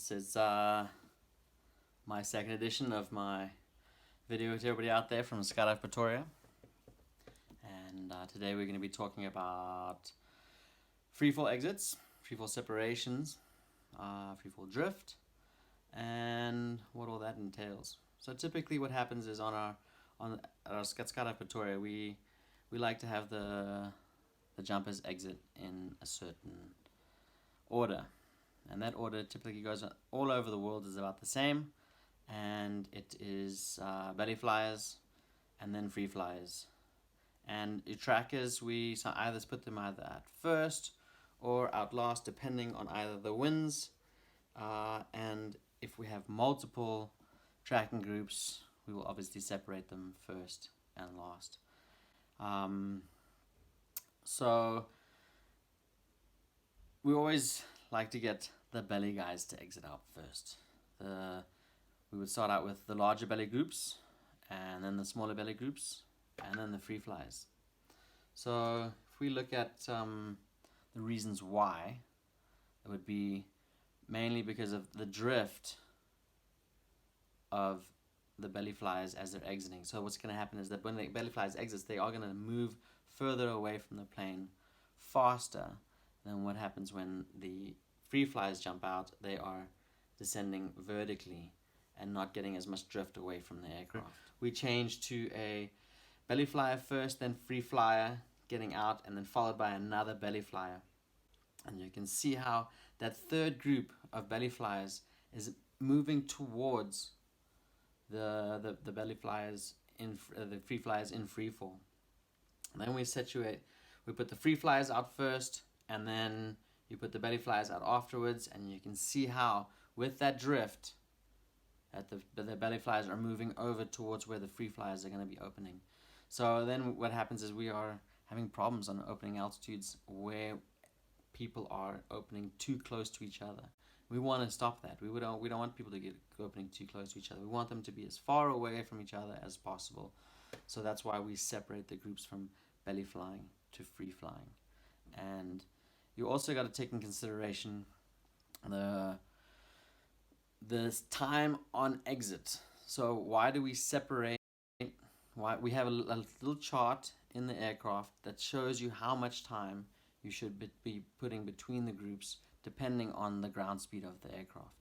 This is my second edition of my video to everybody out there from Skydive Pretoria. And today we're going to be talking about freefall exits, freefall separations, freefall drift, and what all that entails. So typically what happens is at our Skydive Pretoria, we like to have the jumpers exit in a certain order. And that order typically goes all over the world, is about the same, and it is belly flyers and then free flyers. And your trackers, we either put them either at first or out last, depending on either the winds, and if we have multiple tracking groups, we will obviously separate them first and last. So we always like to get the belly guys to exit out first. We would start out with the larger belly groups, and then the smaller belly groups, and then the free flies. So if we look at the reasons why, it would be mainly because of the drift of the belly flies as they're exiting. So what's going to happen is that when the belly flies exits, they are going to move further away from the plane faster than what happens when the free flies jump out. They are descending vertically and not getting as much drift away from the aircraft. We change to a belly flyer first, then free flyer getting out, and then followed by another belly flyer. And you can see how that third group of belly flyers is moving towards the belly flyers the free flyers in free fall. And then we put the free flyers out first, and then you put the belly flyers out afterwards, and you can see how with that drift that the belly flyers are moving over towards where the free flyers are going to be opening. So then what happens is we are having problems on opening altitudes where people are opening too close to each other. We want to stop that. We don't want people to get opening too close to each other. We want them to be as far away from each other as possible. So that's why we separate the groups from belly flying to free flying. And you also got to take in consideration the time on exit. So why do we separate? Why we have a little chart in the aircraft that shows you how much time you should be putting between the groups depending on the ground speed of the aircraft.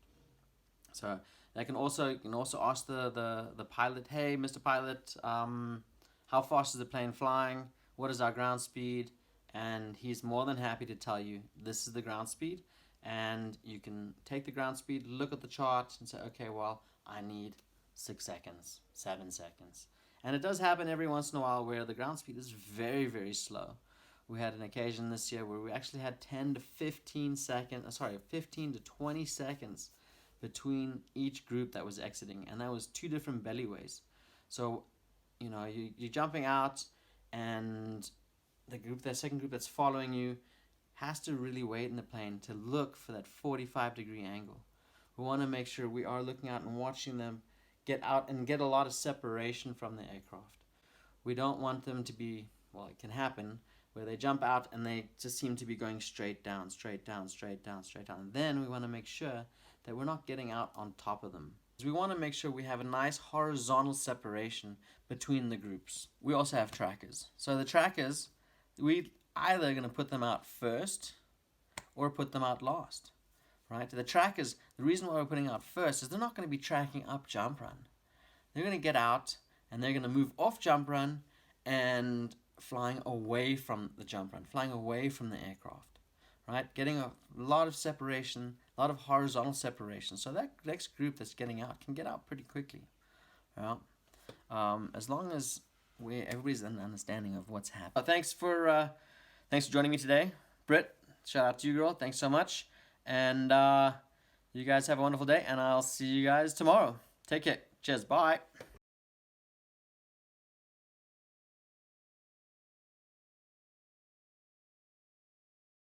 So you can also ask the pilot, hey, Mr. Pilot, how fast is the plane flying? What is our ground speed? And he's more than happy to tell you this is the ground speed, and you can take the ground speed, look at the chart, and say, okay, well, I need 6 seconds, 7 seconds. And it does happen every once in a while where the ground speed is very, very slow. We had an occasion this year where we actually had 15 to 20 seconds between each group that was exiting, and that was 2 different bellyways. So, you're jumping out, and the second group that's following you has to really wait in the plane to look for that 45-degree angle. We want to make sure we are looking out and watching them get out and get a lot of separation from the aircraft. We don't want them to be, well, it can happen, where they jump out and they just seem to be going straight down, straight down, straight down, straight down. And then we want to make sure that we're not getting out on top of them. We want to make sure we have a nice horizontal separation between the groups. We also have trackers. So the trackers, we either going to put them out first or put them out last, right? The trackers, the reason why we're putting out first is they're not going to be tracking up jump run. They're going to get out and they're going to move off jump run and flying away from the jump run, flying away from the aircraft, right? Getting a lot of separation, a lot of horizontal separation. So that next group that's getting out can get out pretty quickly, right? As long as everybody's an understanding of what's happening. Thanks for joining me today, Britt. Shout out to you, girl. Thanks so much, and you guys have a wonderful day. And I'll see you guys tomorrow. Take care. Cheers. Bye.